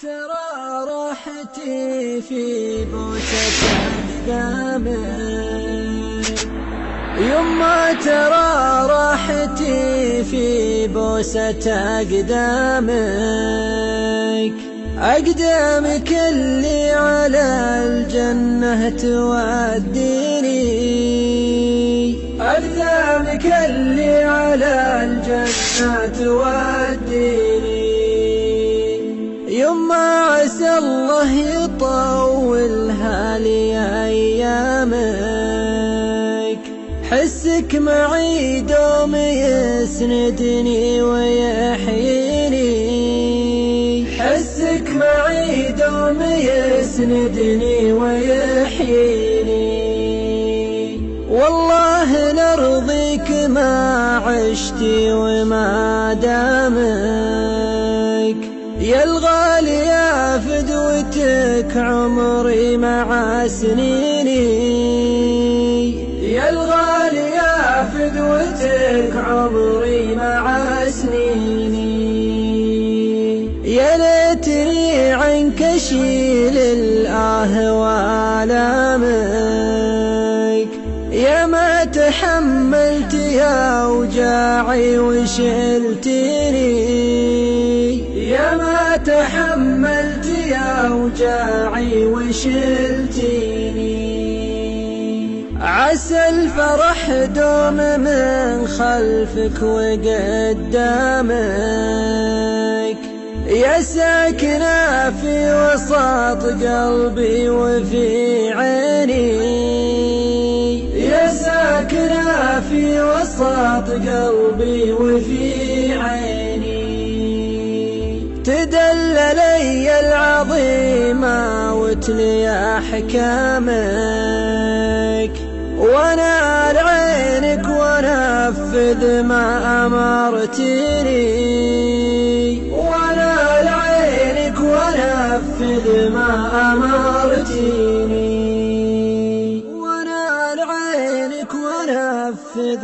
ترى راحتي في بوسة أقدامك، يما ترى راحتي في بوسة أقدامك، أقدامك اللي على الجنة توديني، أقدامك اللي على الجنة توديني. يما عسى الله يطولها لي أيامك، حسك معي دوم يسندني ويحييني، حسك معي دوم يسندني ويحييني. والله لرضيك ما عشتي وما دامك، يا الغالي يا فدوتك عمري مع سنيني، يا الغالي يا فدوتك عمري مع سنيني. يا ليتني عنك اشيل وآلامك، يا ما تحملت يا وجاعي وشلتني، يا ما تحملت يا وجاعي وشلتني. عسى الفرح دوم من خلفك وقدامك، يا ساكنة في وسط قلبي وفي عيني، يا ساكنة في وسط قلبي وفي عيني. تدللي العظيمة وتلي أحكامك، وانا لعينك ونفذ ما أمرتني، وانا لعينك ونفذ ما أمرتني، وانا لعينك ونفذ